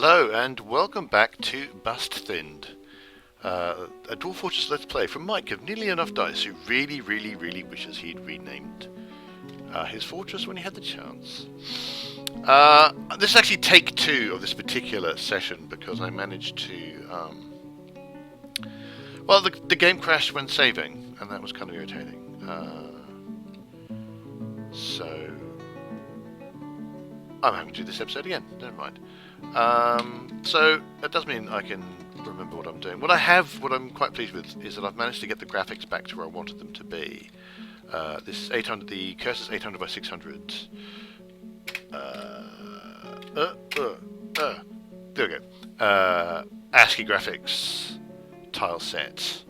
Hello and welcome back to Bustthinned, a Dwarf Fortress Let's Play from Mike of Nearly Enough Dice, who really wishes he'd renamed his fortress when he had the chance. This is actually take two of this particular session because I managed to... well, the game crashed when saving, and that was kind of irritating. So... I'm having to do this episode again, never mind. So that does mean I can remember what I'm doing. What I'm quite pleased with is that I've managed to get the graphics back to where I wanted them to be. This is 800. The cursor's 800 by 600. There we go. ASCII graphics tile set,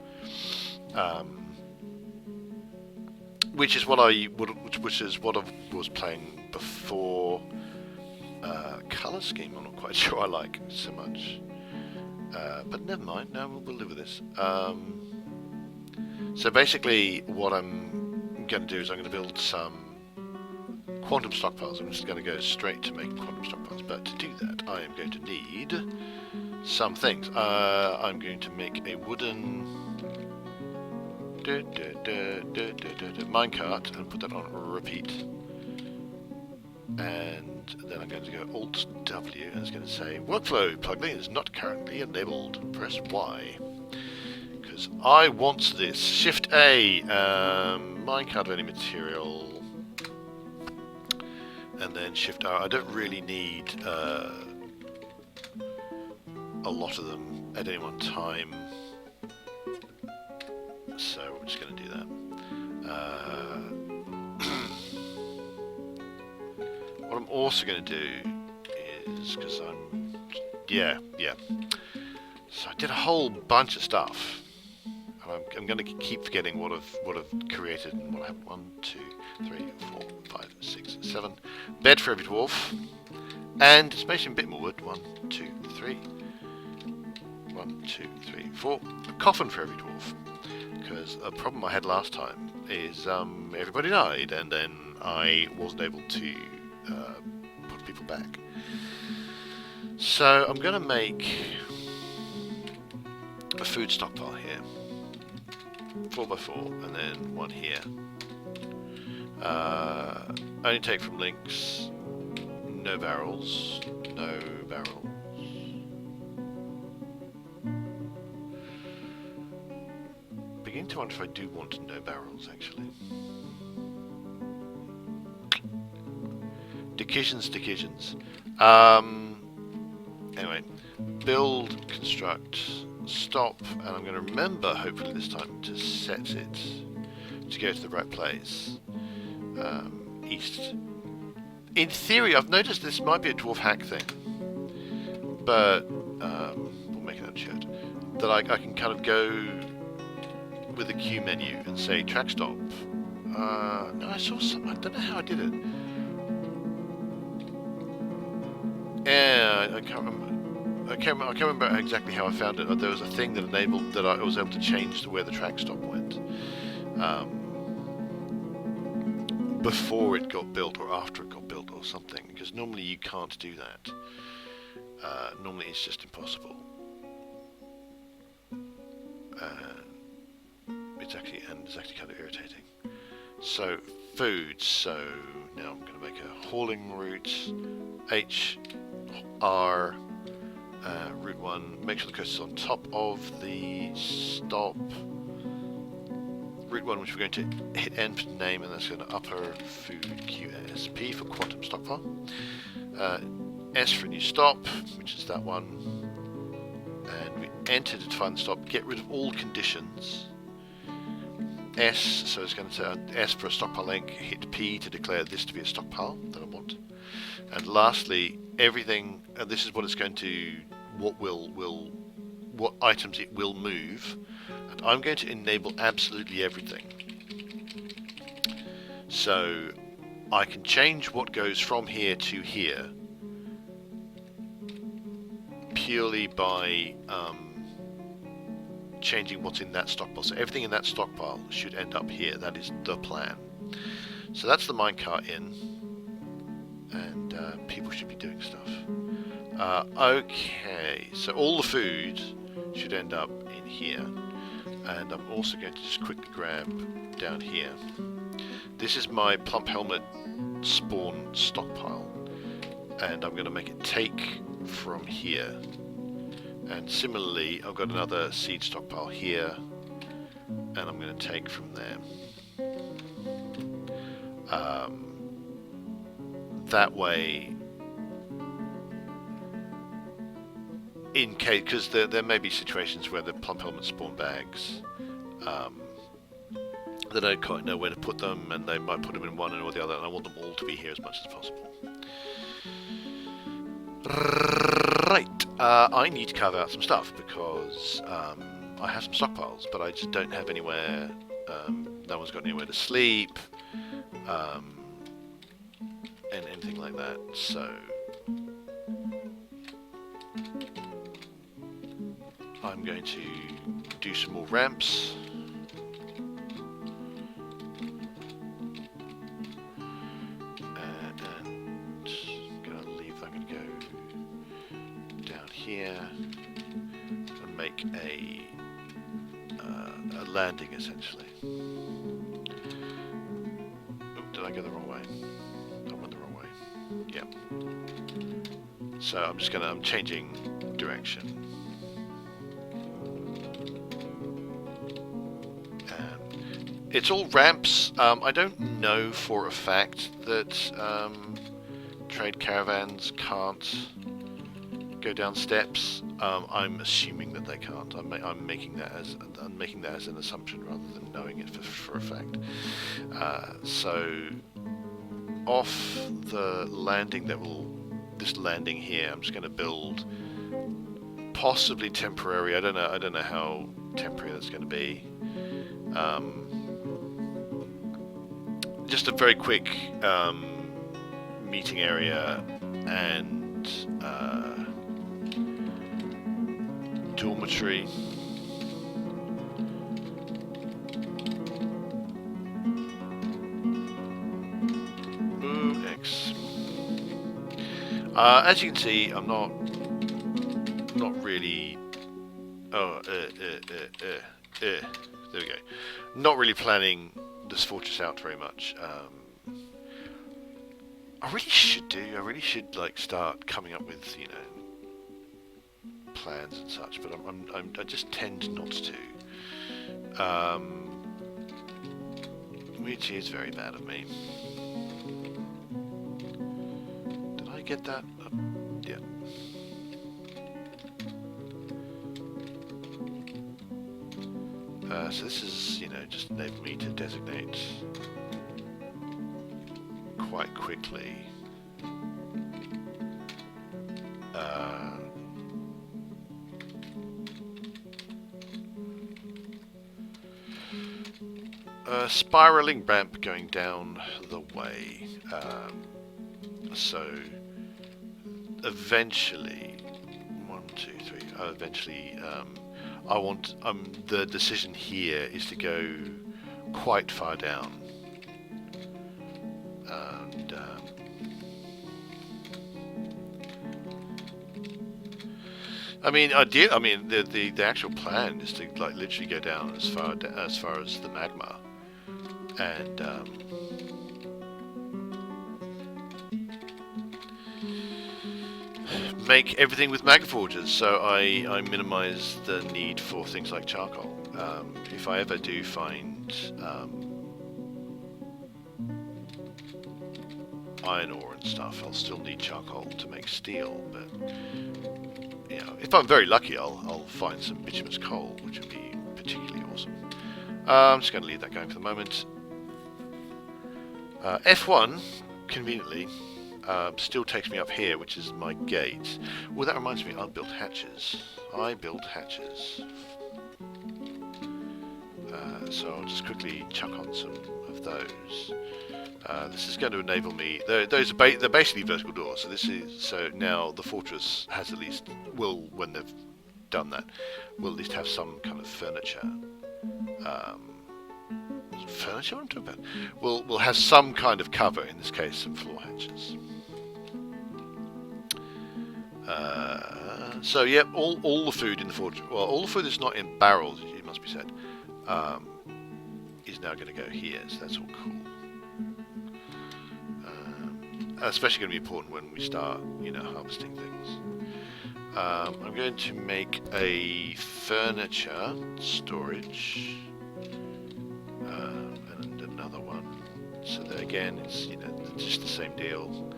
which is what I was playing before. Colour scheme I'm not quite sure I like so much, but never mind, no, we'll live with this. So basically what I'm going to do is I'm going to build some quantum stockpiles. I'm just going to go straight to making quantum stockpiles, but to do that I am going to need some things. I'm going to make a wooden minecart and put that on repeat. And then I'm going to go Alt W and it's going to say workflow plugin is not currently enabled. Press Y because I want this. Shift A, minecart of any material, and then Shift R. I don't really need a lot of them at any one time, so we're just going to do that. What I'm also going to do is, because so I did a whole bunch of stuff, and I'm going to keep forgetting what I've created and what I have. 1, 2, 3, 4, 5, 6, 7. Bed for every dwarf, and it's making a bit more wood. 1, 2, 3. 1, 2, 3, 4. A coffin for every dwarf, because a problem I had last time is everybody died, and then I wasn't able to put people back. So I'm going to make a food stockpile here, 4x4, and then one here. Only take from links. No barrels. No barrels. Beginning to wonder if I do want no barrels actually. Decisions. Anyway, build, construct, stop, and I'm going to remember, hopefully this time, to set it to go to the right place. East. In theory, I've noticed this might be a dwarf hack thing, but we'll make it that shirt. That I can kind of go with the Q menu and say track stop. No, I saw some. I don't know how I did it. Yeah, I can't remember exactly how I found it. There was a thing that enabled that I was able to change to where the track stop went before it got built or after it got built or something. Because normally you can't do that. Normally it's just impossible. It's actually kind of irritating. So food. So now I'm going to make a hauling route. H R route 1. Make sure the coast is on top of the stop. Route 1, which we're going to hit N for name, and that's going to upper food QS. P for quantum stockpile. S for new stop, which is that one. And we enter to define the stop. Get rid of all conditions. S, so it's going to say S for a stockpile link. Hit P to declare this to be a stockpile that I want. And lastly, everything, and this is what it's going to, what items it will move. And I'm going to enable absolutely everything. So I can change what goes from here to here purely by changing what's in that stockpile. So everything in that stockpile should end up here. That is the plan. So that's the minecart in. And people should be doing stuff. Okay, so all the food should end up in here, and I'm also going to just quickly grab down here. This is my plump helmet spawn stockpile, and I'm going to make it take from here. And similarly, I've got another seed stockpile here, and I'm going to take from there. That way, in case, because there may be situations where the plump helmet spawn bags, they don't quite know where to put them, and they might put them in one or the other, and I want them all to be here as much as possible. Right, I need to carve out some stuff because I have some stockpiles, but I just don't have anywhere. No one's got anywhere to sleep, and anything like that. So I'm going to do some more ramps. Here and make a landing essentially. Oh, did I go the wrong way? I went the wrong way. Yeah. So I'm changing direction. It's all ramps. I don't know for a fact that trade caravans can't go down steps. I'm assuming that they can't. I'm making that as an assumption rather than knowing it for a fact. So off the landing this landing here, I'm just going to build possibly temporary. I don't know how temporary that's going to be. Just a very quick meeting area and dormitory. Ooh, X. As you can see, I'm not really. Oh, there we go. Not really planning this fortress out very much. I really should like start coming up with, you know, plans and such, but I just tend not to, which is very bad of me. Did I get that? Yeah. So this is, you know, just enable me to designate quite quickly. Spiraling ramp going down the way. So eventually, I want the decision here is to go quite far down, and the actual plan is to like literally go down as far as the magma, and make everything with magma forges, so I minimize the need for things like charcoal. If I ever do find iron ore and stuff, I'll still need charcoal to make steel, but you know, if I'm very lucky, I'll find some bituminous coal, which would be particularly awesome. I'm just going to leave that going for the moment. F1, conveniently, still takes me up here, which is my gate. Well, that reminds me, I built hatches. So I'll just quickly chuck on some of those. This is going to enable me. They're basically vertical doors. So now the fortress has when they've done that, will at least have some kind of furniture. Furniture I'm talking about. We'll have some kind of cover. In this case, some floor hatches. So yeah, all the food in the forge, well, all the food that's not in barrels, it must be said, is now going to go here. So that's all cool. Especially going to be important when we start, harvesting things. I'm going to make a furniture storage and another one. So that again, it's just the same deal.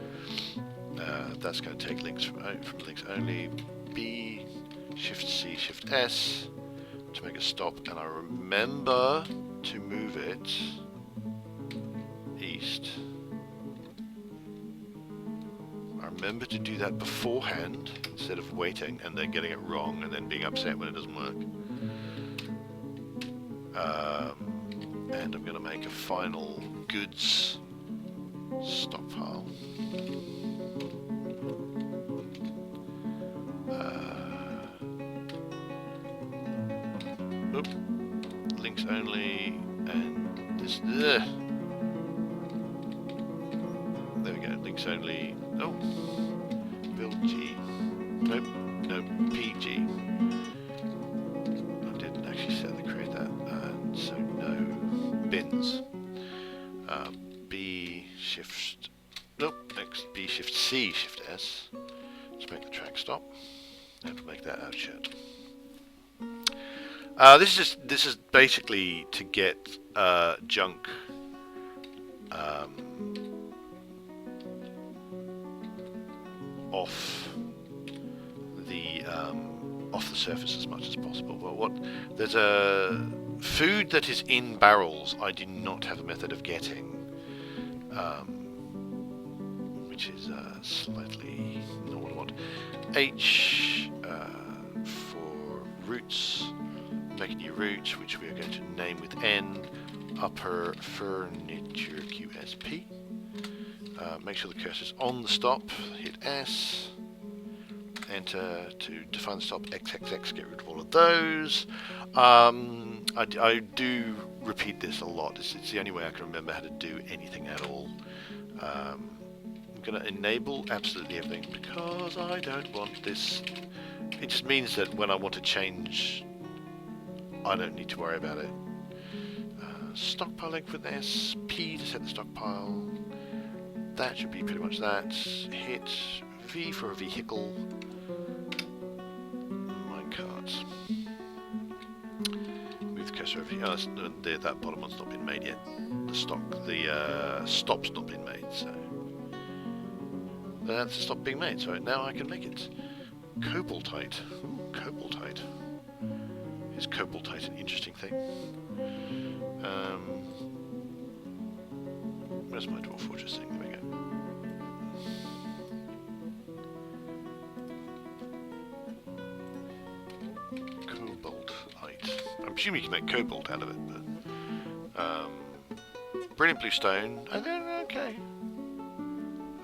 That's going to take links from links only. B, Shift C, Shift S to make a stop, and I remember to move it east. I remember to do that beforehand instead of waiting and then getting it wrong and then being upset when it doesn't work. And I'm going to make a final goods stockpile. Links only, and this. There we go. Links only. Oh, build G. Nope. No PG. I didn't actually set the create that. So no bins. B shift. Nope. Next B shift C shift S. Let's make the track stop. And we'll make that our shirt. This is basically to get junk off the surface as much as possible. Well, there's a food that is in barrels I do not have a method of getting, which is slightly not what I want. H for roots. Make a new route, which we are going to name with N, upper furniture QSP. Make sure the cursor's on the stop, hit S, enter to define the stop, XXX, get rid of all of those. I do repeat this a lot, it's the only way I can remember how to do anything at all. I'm going to enable absolutely everything because I don't want this. It just means that when I want to change, I don't need to worry about it. Stockpile length with S, P to set the stockpile. That should be pretty much that. Hit V for a vehicle. Minecart. Move the cursor over here. Oh, that bottom one's not been made yet. The stop's not been made, so that's the stop being made. So now I can make it. Cobaltite. Ooh, cobaltite. Is cobaltite an interesting thing? Where's my dwarf fortress thing? There we go. Cobaltite. I'm assuming you can make cobalt out of it, but brilliant blue stone. And then okay.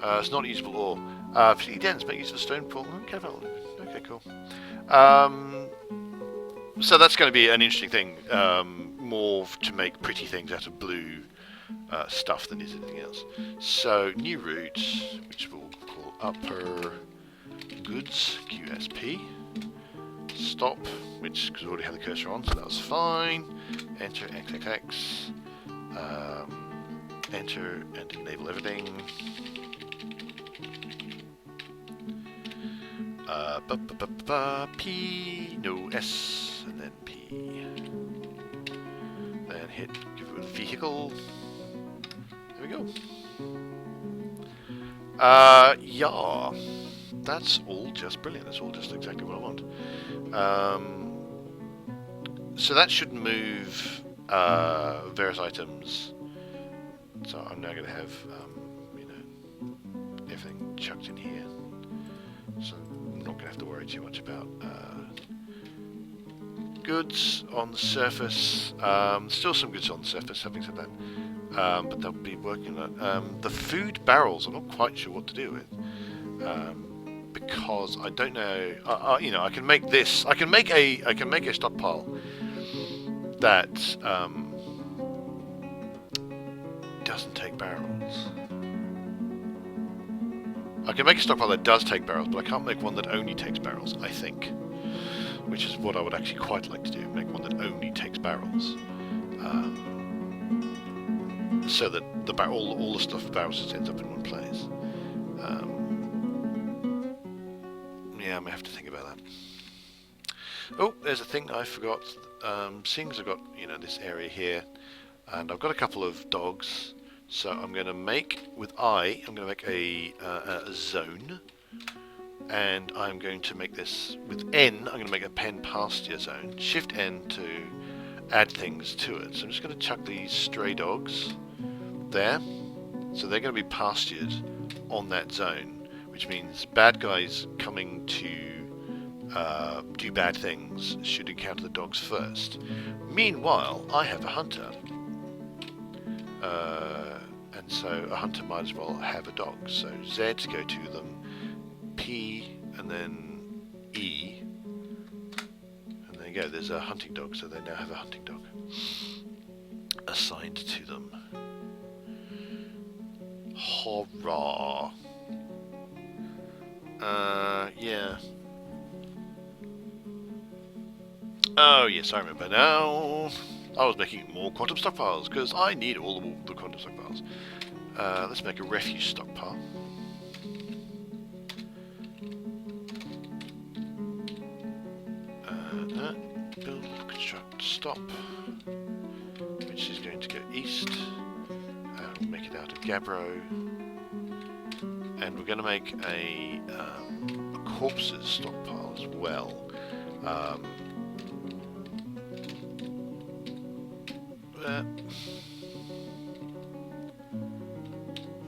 It's not usable ore. Particularly dense, make use of the stone pool. Okay, cool. So that's going to be an interesting thing, more to make pretty things out of blue stuff than is anything else. So new route, which we'll call upper goods QSP. Stop, which because we already had the cursor on, so that was fine. Enter XXX. Enter and enable everything. P, no S, and then P. Then hit, give it a vehicle. There we go. Yeah. That's all just brilliant. That's all just exactly what I want. So that should move various items. So I'm now going to have, everything chucked in here. So I'm not going to have to worry too much about goods on the surface. Still some goods on the surface, having said that. But they'll be working on that. The food barrels, I'm not quite sure what to do with. Because I don't know. I can make this. I can make a stockpile that doesn't take barrels. I can make a stockpile that does take barrels, but I can't make one that only takes barrels, I think. Which is what I would actually quite like to do, make one that only takes barrels. So that all the stuff barrels just ends up in one place. Yeah, I may have to think about that. Oh, there's a thing I forgot. Seeing as I've got, you know, this area here, and I've got a couple of dogs, so I'm going to make, I'm going to make a zone, and I'm going to make this, with N, I'm going to make a pen pasture zone. Shift N to add things to it. So I'm just going to chuck these stray dogs there, so they're going to be pastured on that zone, which means bad guys coming to do bad things should encounter the dogs first. Meanwhile, I have a hunter, and so a hunter might as well have a dog. So Z to go to them, P, and then E, and there you go. There's a hunting dog, so they now have a hunting dog assigned to them. Hurrah! Yeah. Oh yes, I remember now. I was making more quantum stockpiles because I need all the quantum stockpiles. Let's make a refuse stockpile. Build, construct, stop, which is going to go east. We'll make it out of Gabbro, and we're going to make a corpses stockpile as well.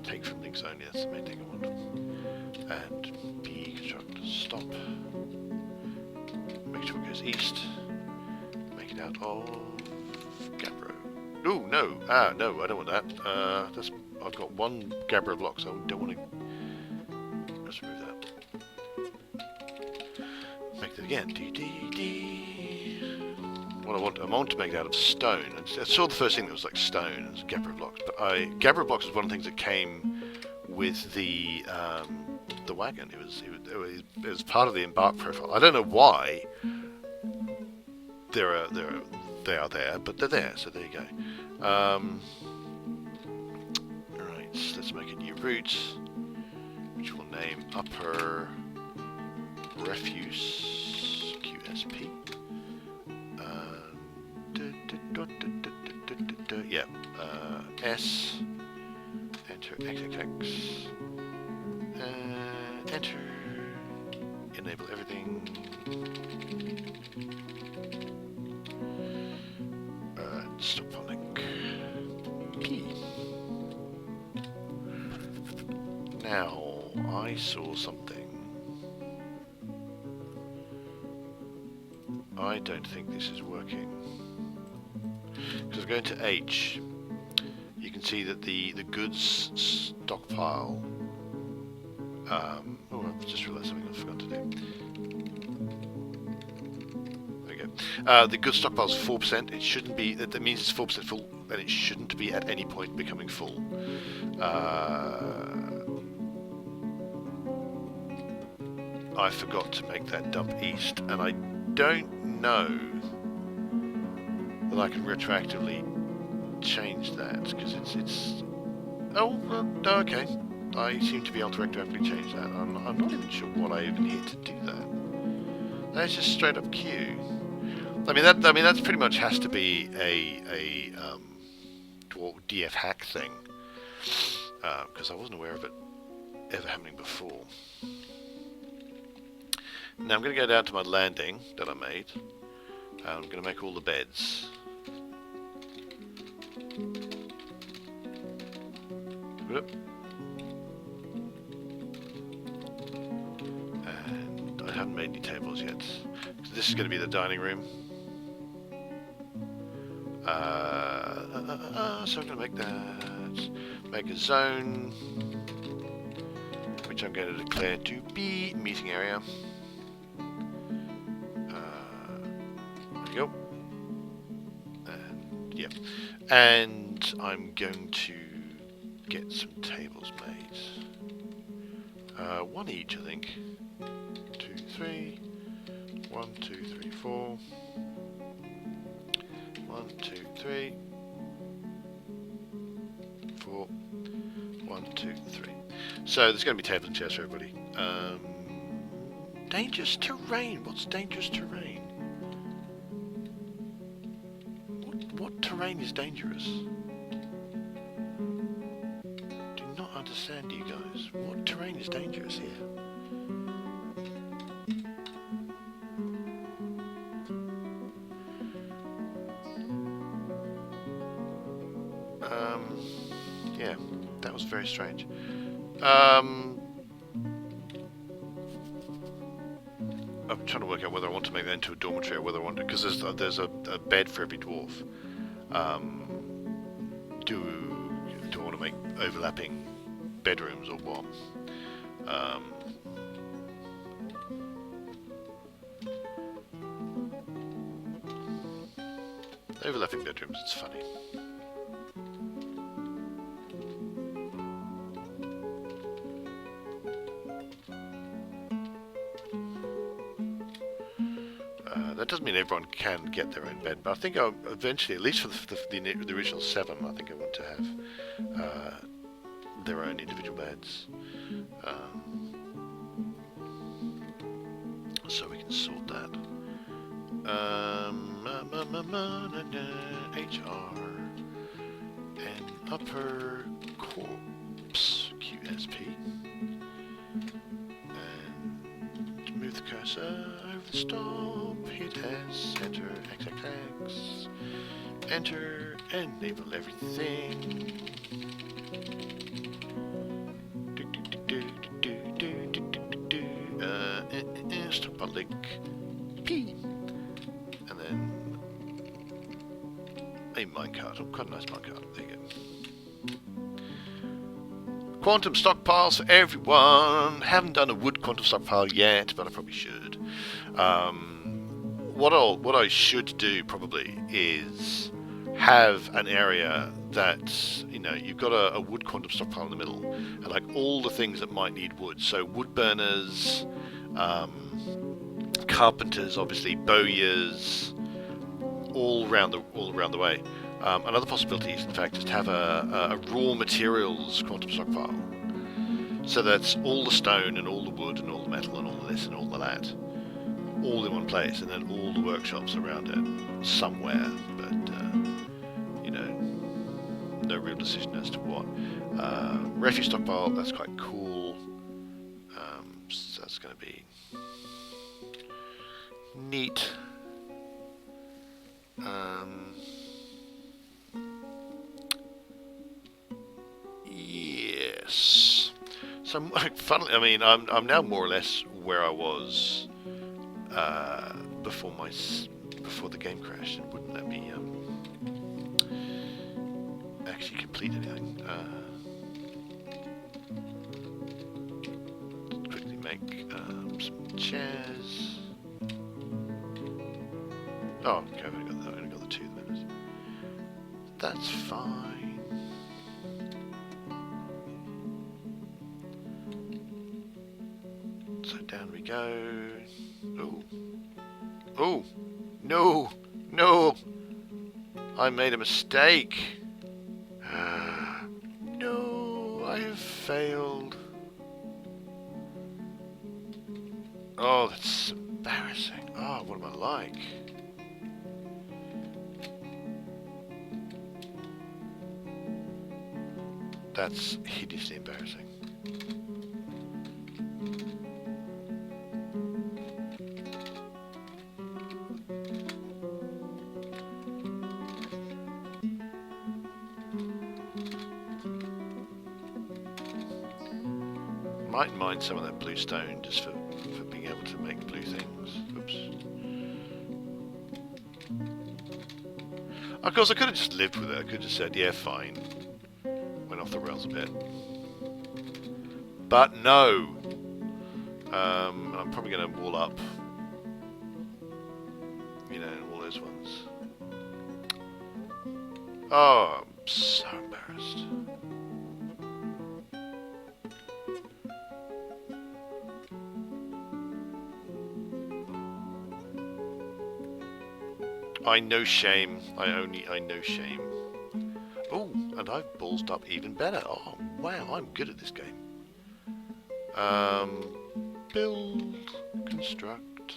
Take from links only, that's the main thing I want. And B, construct, stop. Make sure it goes east. Make it out of Gabbro. Oh, no! Ah, no, I don't want that. I've got one Gabbro block, so I don't want to... Let's remove that. Make that again. What I want to make that out of stone. I saw the first thing that was like stone and Gabbro blocks, but Gabbro blocks was one of the things that came with the wagon. It was part of the embark profile. I don't know why they are there, but they're there. So there you go. Right, so let's make a new route, which we'll name Upper Refuse QSP. Yeah, S, enter XXX, enter, enable everything, stockpile link, P. Now, I saw something. I don't think this is working. Because going to H, you can see that the goods stockpile. Oh, I've just realised something I forgot to do. There we go. The goods stockpile is 4%. It shouldn't be. That means it's 4% full, and it shouldn't be at any point becoming full. I forgot to make that dump east, and I don't know that I can retroactively change that, because it's oh, no, okay, I seem to be able to retroactively change that. I'm not even sure what I even need to do that. That's just straight up Q. I mean that's pretty much has to be a DF hack thing, because I wasn't aware of it ever happening before. Now I'm going to go down to my landing that I made. I'm going to make all the beds. And I haven't made any tables yet. So this is going to be the dining room. So I'm going to make that. Make a zone, which I'm going to declare to be meeting area. There we go. And yep. And I'm going to get some tables made. One each, I think. 2, 3. 1, 2, 3, 4. 1, 2, 3. 4. 1, 2, 3. So there's going to be tables and chairs for everybody. Dangerous terrain. What's dangerous terrain? What terrain is dangerous? Do not understand, you guys. What terrain is dangerous here? Yeah, that was very strange. I'm trying to work out whether I want to make that into a dormitory or whether I want to, because there's a bed for every dwarf. Do I want to make overlapping bedrooms or what? Overlapping bedrooms, it's funny. That doesn't mean everyone can get their own bed, but I think I'll eventually, at least for the original 7, I think I want to have their own individual beds. So we can sort that. HR and upper corpse QSP. And move the cursor over the stop, hit S, enter, XXX, enter, enable everything. Stop on link P, and then a minecart. Oh, quite a nice minecart. There you go. Quantum stockpiles for everyone. Haven't done a wood quantum stockpile yet, but I probably should. What I should do probably is have an area that, you know, you've got a wood quantum stockpile in the middle, and like all the things that might need wood. So wood burners, carpenters, obviously, bowyers, all around the way. Another possibility is, in fact, just have a raw materials quantum stockpile. So that's all the stone and all the wood and all the metal and all this and all the that, all in one place, and then all the workshops around it somewhere. But you know, no real decision as to what. Refuse stockpile, that's quite cool. So that's going to be neat. Yes. So, funnily, I mean, I'm now more or less where I was before the game crashed, and wouldn't let me actually complete anything. Quickly make some chairs. Oh, okay, I've only got the 2 minutes. That's fine. So down we go. Oh. Oh! No! No! I made a mistake! No! I have failed. Oh, that's embarrassing. Oh, what am I like? That's hideously embarrassing. Might mind some of that blue stone just for being able to make blue things. Oops. Of course, I could have just lived with it. I could have just said, yeah, fine. Went off the rails a bit. But no! I'm probably going to wall up, you know, all those ones. Oh, I'm so embarrassed. I know shame. I know shame. Oh, and I've ballsed up even better. Oh, wow, I'm good at this game. Build, construct.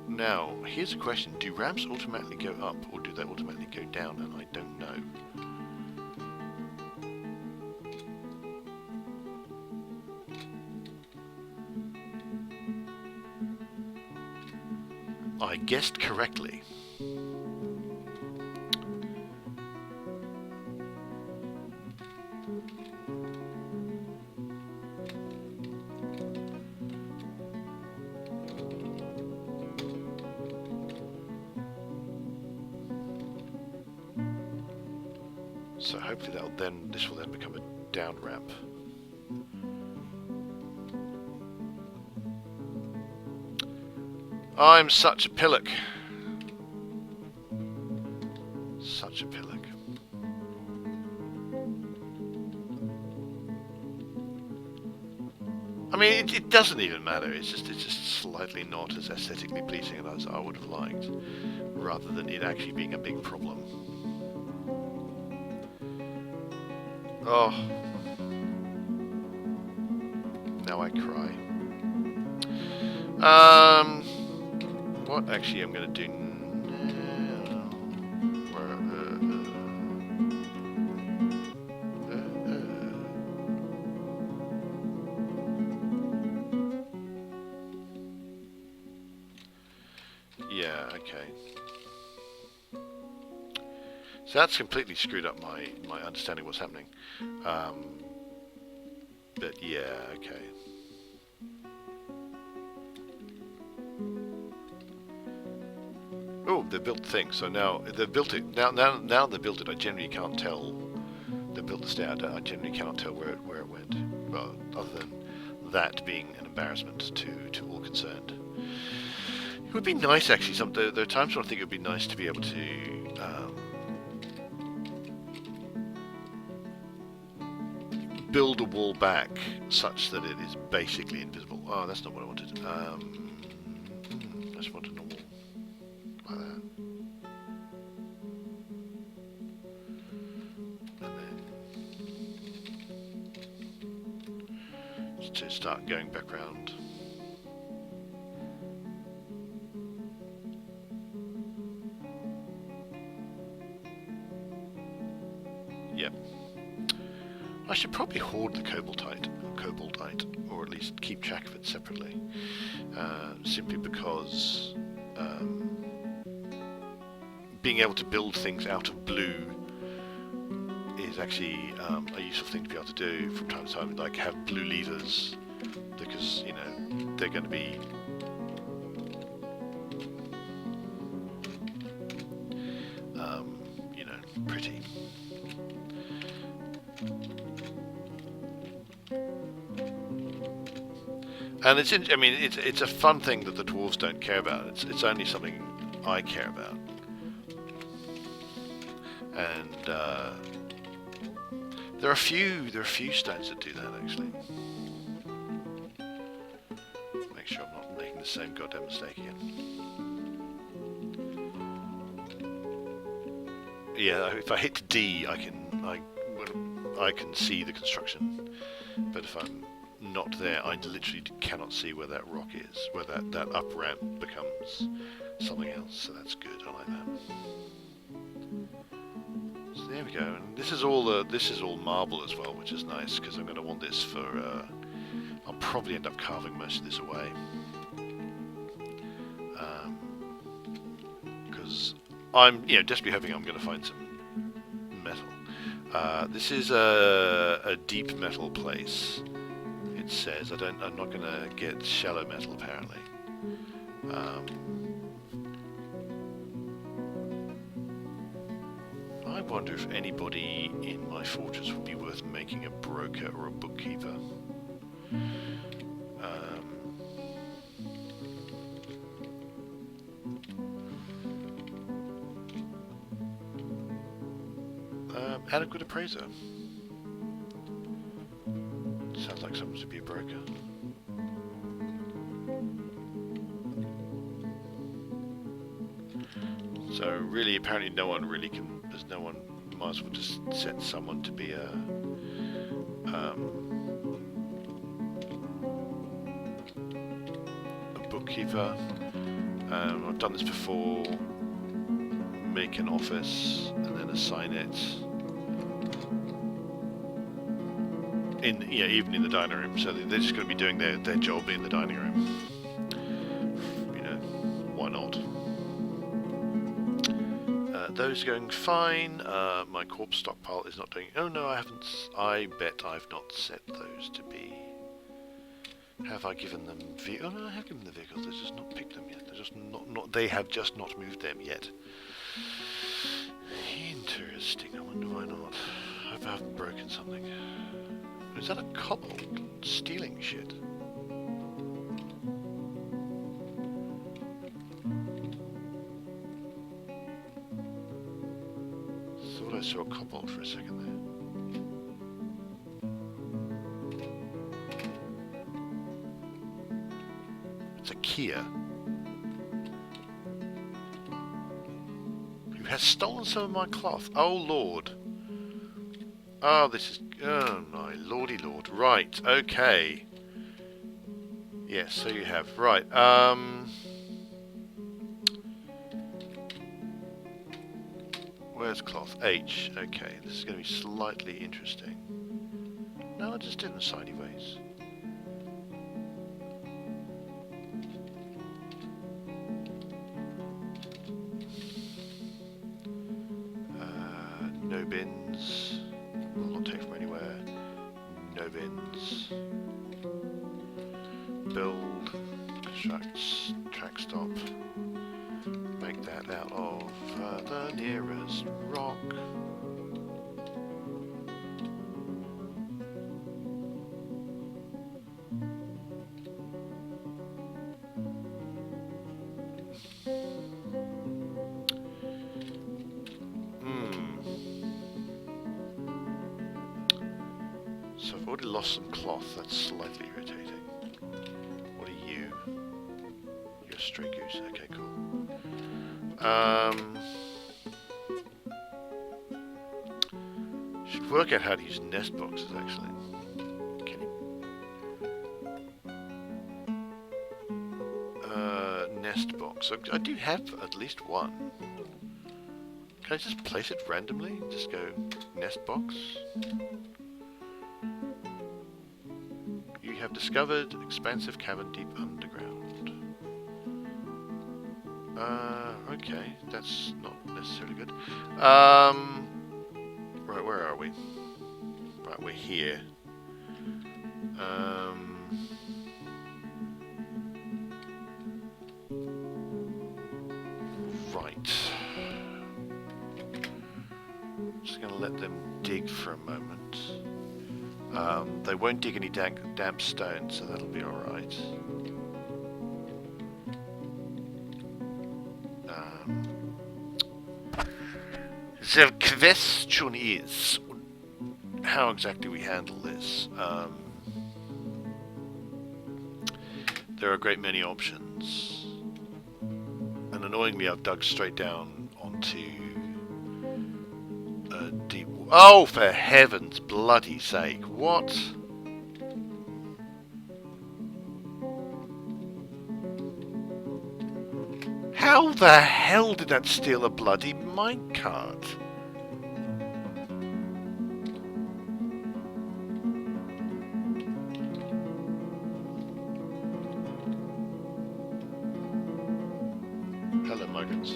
Now, here's a question. Do ramps automatically go up, or do they automatically go down? And I don't know. I guessed correctly. So hopefully this will then become a down ramp. I'm such a pillock. Such a pillock. I mean, it doesn't even matter. It's just slightly not as aesthetically pleasing as I would have liked, rather than it actually being a big problem. Oh, now I cry. What actually I'm going to do now? Yeah, okay. So that's completely screwed up my understanding of what's happening. But yeah, okay. Oh, they built the thing. So now they've built it. Now they built it. I generally can't tell. They built the stair. I generally cannot tell where it went. Well, other than that being an embarrassment to all concerned. It would be nice, actually. There are times when I think it would be nice to be able to build a wall back such that it is basically invisible. Oh, that's not what I wanted. I just want a normal like that. And then just to start going back round. Yep. I should probably hoard the cobaltite, or at least keep track of it separately, simply because being able to build things out of blue is actually a useful thing to be able to do from time to time, like have blue levers, because, you know, they're going to be you know, pretty. And I mean, it's a fun thing that the dwarves don't care about. It's only something I care about. And there are a few stones that do that, actually. Make sure I'm not making the same goddamn mistake again. Yeah, if I hit D, I can see the construction. But if I'm not there, I literally cannot see where that rock is, where that up ramp becomes something else. So that's good. I like that. So there we go. And this is all marble as well, which is nice because I'm going to want this for. I'll probably end up carving most of this away because I'm desperately hoping I'm going to find some metal. This is a deep metal place. It says I'm not going to get shallow metal apparently. I wonder if anybody in my fortress would be worth making a broker or a bookkeeper. Adequate appraiser. Sounds like someone should be a broker. So really, apparently no one really can, there's no one, might as well just set someone to be a bookkeeper. I've done this before, make an office and then assign it in, yeah, even in the dining room, so they're just going to be doing their job in the dining room. You know, why not? Those are going fine. My corpse stockpile is not doing. Oh no, I haven't. I bet I've not set those to be. Have I given them? Oh no, I have given them the vehicles. They've just not picked them yet. They're just not. They have just not moved them yet. Interesting. I wonder why not. I hope I haven't broken something. Is that a kobold stealing shit? Thought I saw a kobold for a second there. It's a Kia. Who has stolen some of my cloth? Oh lord. Oh, this is... Oh my lordy lord. Right, okay. Yes, so you have. Right, where's cloth? H. Okay, this is going to be slightly interesting. No, I just did it in sideways. No bins. Will not take from anywhere. No bins. Build. Construct. Track stop. Make that out of the nearest rock. So I've already lost some cloth, that's slightly irritating. What are you? You're a stray goose, okay, cool. Should work out how to use nest boxes actually. Can you? Nest box. I do have at least one. Can I just place it randomly? Just go nest box. You have discovered expansive cavern deep underground. Okay, that's not necessarily good. Right, where are we? Right, we're here. Right. Just gonna let them dig for a moment. They won't dig any damp stone, so that'll be alright. The question is how exactly we handle this. There are a great many options, and annoyingly I've dug straight down onto a deep... Oh, for heaven's bloody sake, what? How the hell did that steal a bloody minecart? Hello, migrants.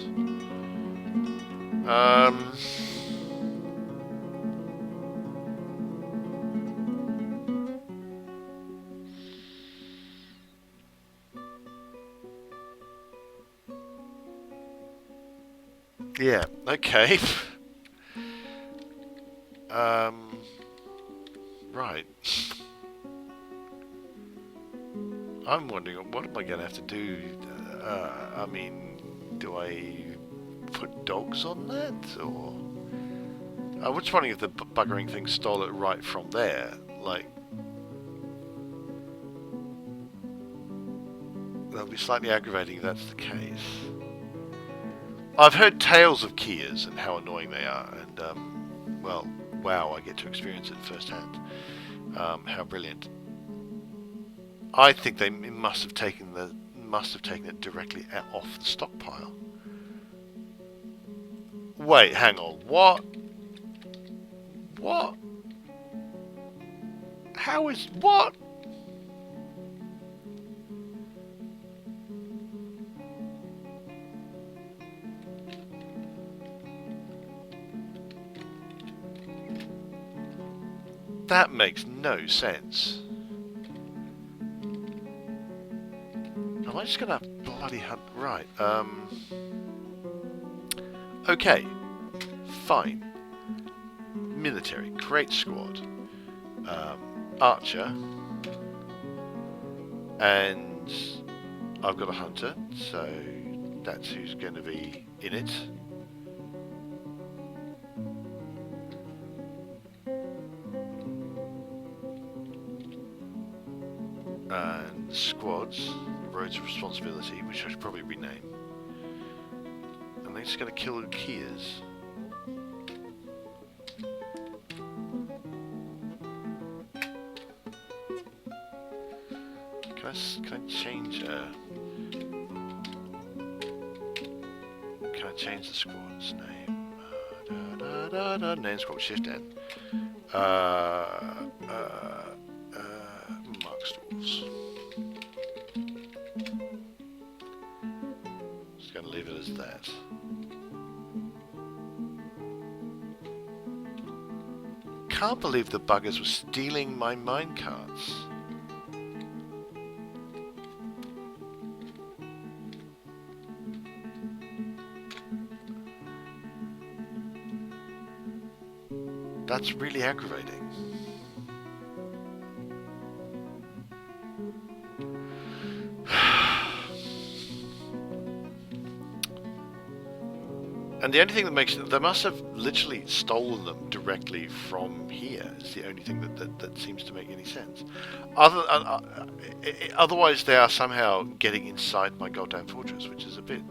Yeah, okay. Right. I'm wondering, what am I going to have to do? I mean, do I put dogs on that, or... I was wondering if the buggering thing stole it right from there, like... That'll be slightly aggravating if that's the case. I've heard tales of keas and how annoying they are, and well, wow, I get to experience it firsthand. How brilliant! I think they must have taken it directly off the stockpile. Wait, hang on, what? What? How is what? That makes no sense. Am I just gonna bloody hunt? Right, okay, fine. Military, create squad. Archer. And I've got a hunter, so that's who's going to be in it. And squads, roads of responsibility, which I should probably rename. And they're just going to kill keas. Can I change? Can I change the squad's name? Name squad shift N. Mark Dwarves. Just going to leave it as that. Can't believe the buggers were stealing my minecarts. That's really aggravating. And the only thing that makes it, they must have literally stolen them directly from here. Is the only thing that seems to make any sense. Otherwise, they are somehow getting inside my goddamn fortress, which is a bit.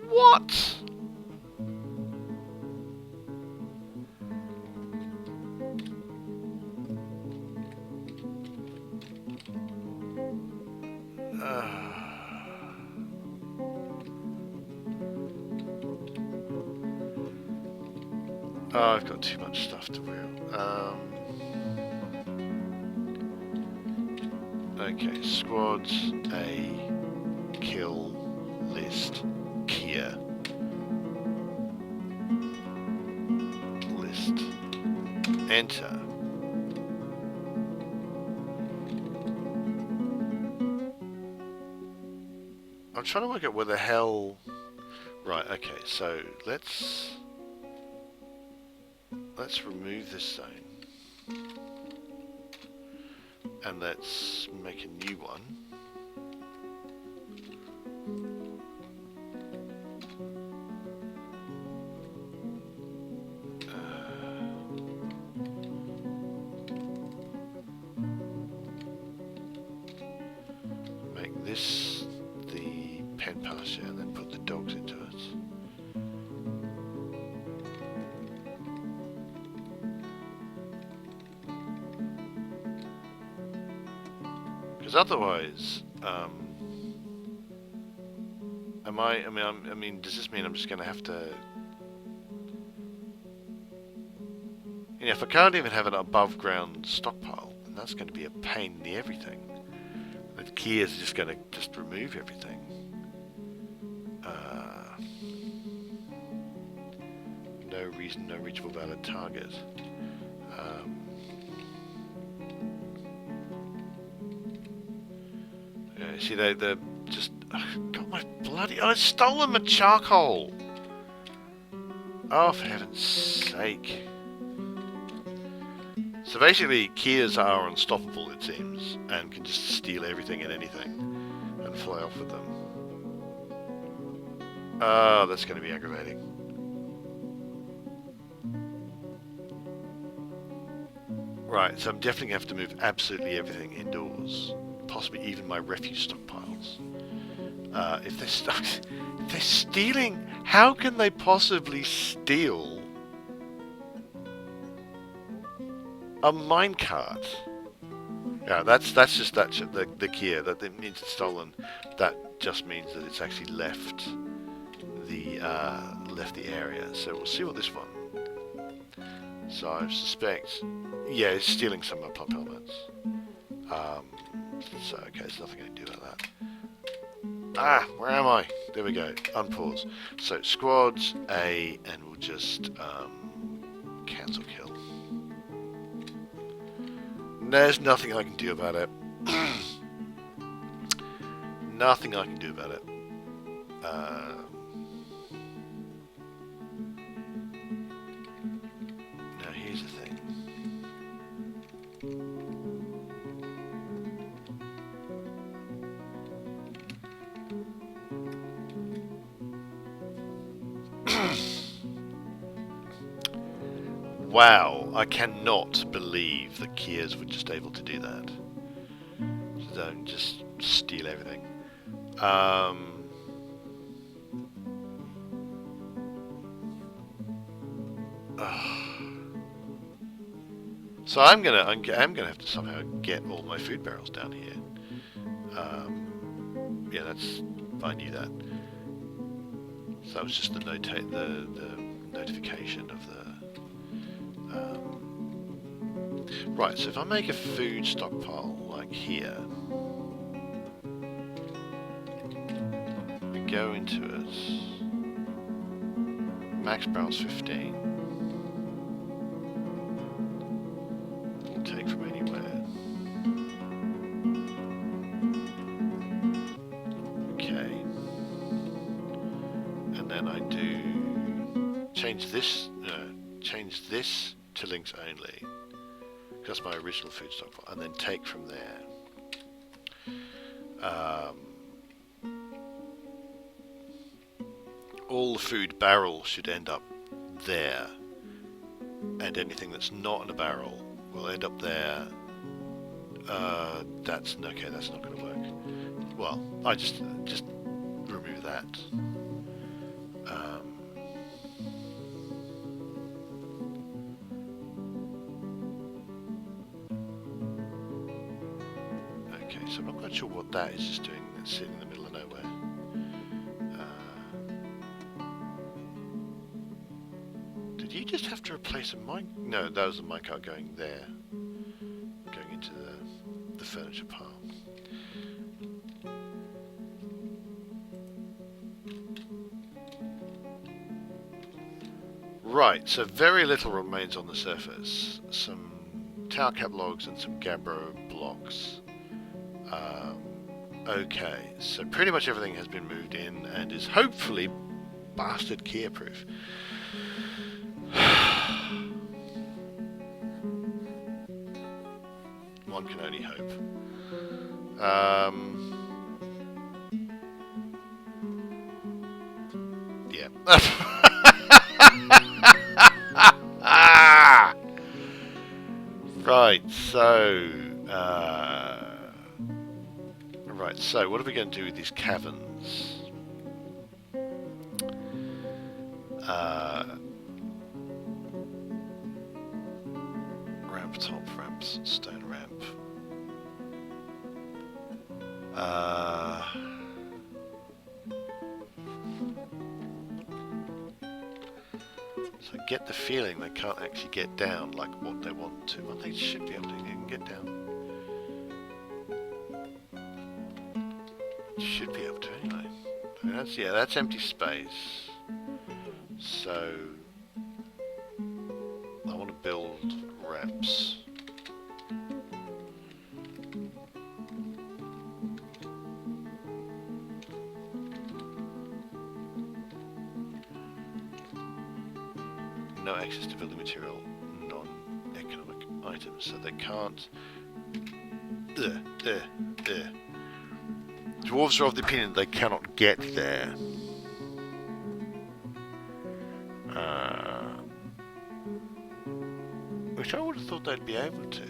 What? Oh, I've got too much stuff to wear. Okay, squads, A, kill, list, Kia. List. Enter. I'm trying to work out where the hell... Right, okay, so let's remove this zone. And let's make a new one. Make this the pen pasture and then put the dogs into it. Because otherwise, I mean, does this mean I'm just going to have to... You know, if I can't even have an above ground stockpile, then that's going to be a pain in the everything. The keas are just going to remove everything. No reason, no reachable valid target. Yeah, see, they're just... God, my bloody... I've stolen my charcoal! Oh, for heaven's sake. So basically, keas are unstoppable, it seems, and can just steal everything and anything and fly off with them. Oh, that's going to be aggravating. Right, so I'm definitely going to have to move absolutely everything indoors. Possibly even my refuse stockpiles. If they're stuck, if they're stealing, how can they possibly steal a minecart? Yeah, that's just the key. That it means it's stolen. That just means that it's actually left the area. So we'll see what this one. So I suspect, yeah, it's stealing some of my pop helmets. So okay, there's nothing I can do about that. Ah, where am I? There we go. Unpause. So squads A, and we'll just cancel kill. There's nothing I can do about it. Nothing I can do about it. Now here's the thing. Wow, I cannot believe that keas were just able to do that. So don't just steal everything. So I'm gonna have to somehow get all my food barrels down here. Yeah, I knew that. So that was just the notification of the. Right, so if I make a food stockpile like here, we go into it, max barrels 15, we'll take from anywhere. Okay, and then I do change this to links only. That's my original food stockpile, and then take from there. All the food barrels should end up there, and anything that's not in a barrel will end up there. That's okay. That's not going to work. Well, I just remove that. So I'm not quite sure what that is just doing. It's sitting in the middle of nowhere. Did you just have to replace a mic? No, that was a minecart going there, going into the furniture pile. Right, so very little remains on the surface. Some tower cap logs and some gabbro blocks. Okay, so pretty much everything has been moved in and is hopefully bastard key proof. One can only hope. Yeah. Right, so so what are we going to do with these caverns? Ramp top, ramps, stone ramp. So I get the feeling they can't actually get down like what they want to. Well, they should be able to get down. Should be able to anyway. I mean, that's empty space. So I want to build ramps. No access to building material, non-economic items, so they can't. Dwarves are of the opinion they cannot get there. Which I would have thought they'd be able to.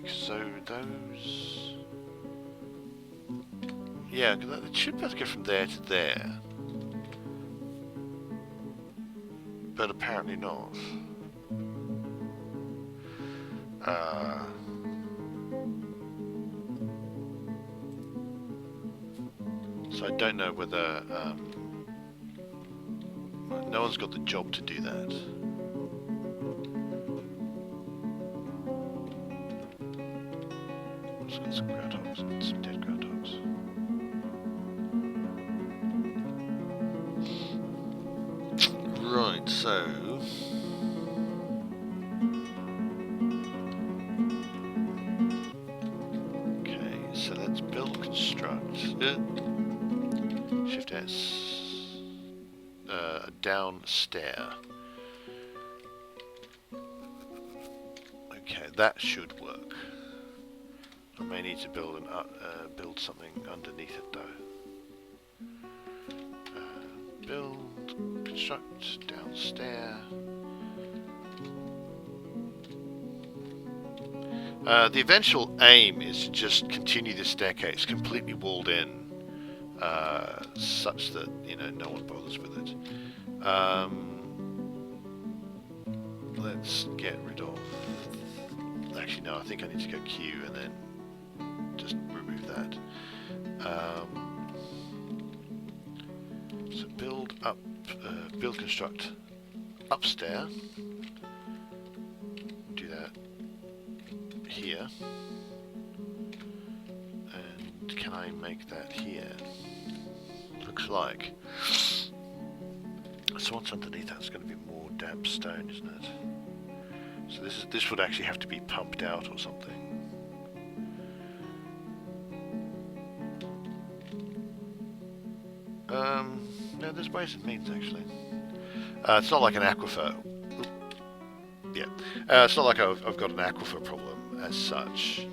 So those... Yeah, it should be able to go from there to there. But apparently not. So I don't know whether... no one's got the job to do that. Let's get some groundhogs, some dead groundhogs. Right, so... Okay, so let's build, construct. Shift S. A down stair. Okay, that should work. I may need to build build something underneath it though. Build, construct, down stair. The eventual aim is to just continue the staircase completely walled in, such that no one bothers with it. Let's get rid of. Actually, no. I think I need to go Q and then just remove that. So build up, build construct upstairs. Do that here. And can I make that here? Looks like. So what's underneath that's going to be more damp stone, isn't it? So this would actually have to be pumped out or something. No, there's ways and means actually. It's not like an aquifer. Oop. Yeah, it's not like I've got an aquifer problem as such.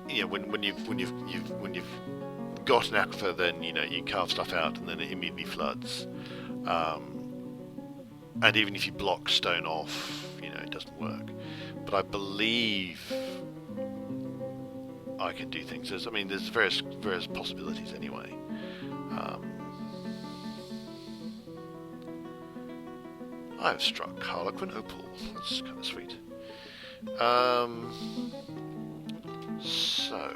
Yeah, when you've got an aquifer, then you carve stuff out and then it immediately floods. And even if you block stone off, it doesn't work. But I believe I can do things. There's various possibilities anyway. I've struck Harlequin Opal. That's kind of sweet. So.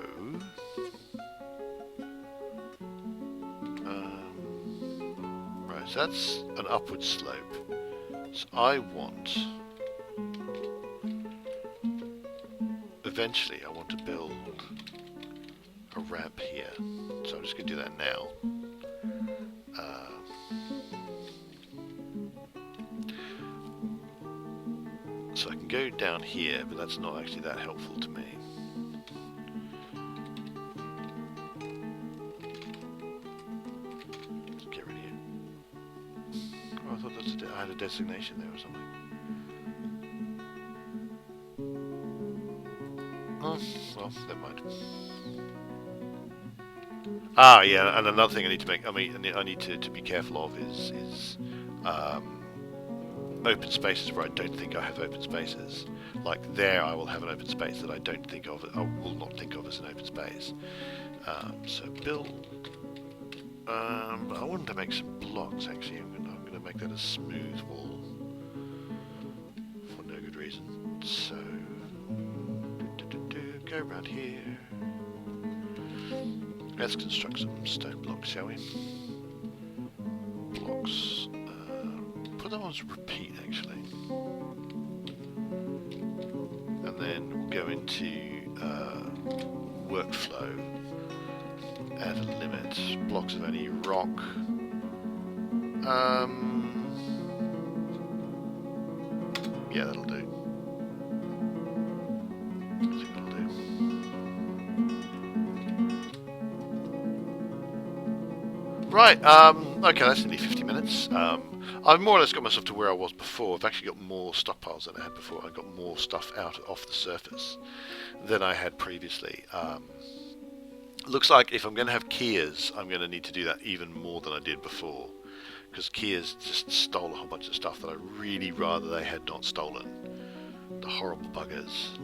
Right, so that's an upward slope. So I want. Eventually, I want to build a ramp here. So I'm just going to do that now. So I can go down here, but that's not actually that helpful to me. Let's get rid of you. Oh, I thought I had a designation there or something. Oh, well, never mind. Ah, yeah, and another thing I need to make, I need to be careful of is open spaces where I don't think I have open spaces. Like there, I will have an open space that I don't think of, I will not think of as an open space. So build. I wanted to make some blocks actually. I'm going to make that a smooth wall for no good reason. So go around here. Let's construct some stone blocks, shall we? Blocks. Put them on as repeat, actually. And then we'll go into workflow. Add a limit. Blocks of any rock. Yeah, that'll do. I think that'll do. Right, okay, that's nearly 50 minutes. I've more or less got myself to where I was before. I've actually got more stockpiles than I had before. I got more stuff off the surface than I had previously. Looks like if I'm going to have keas, I'm going to need to do that even more than I did before. because keas just stole a whole bunch of stuff that I really rather they had not stolen. The horrible buggers.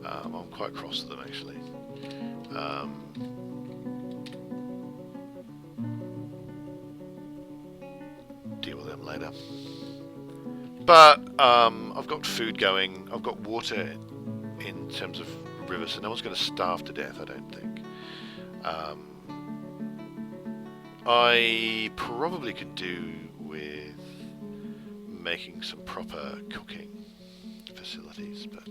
I'm quite cross with them actually. Deal with them later. But I've got food going. I've got water in terms of rivers, so no one's going to starve to death, I don't think. I probably could do with making some proper cooking facilities, but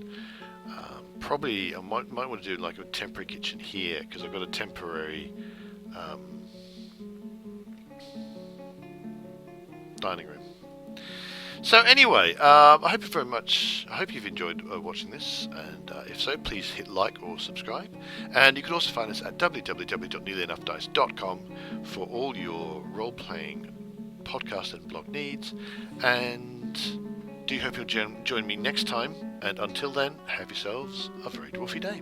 probably I might want to do like a temporary kitchen here, because I've got a temporary dining room. So anyway, I hope you've enjoyed watching this, and if so, please hit like or subscribe. And you can also find us at www.nearlyenough.dice.com for all your role-playing podcast and blog needs. And do hope you'll join me next time. And until then, have yourselves a very dwarfy day.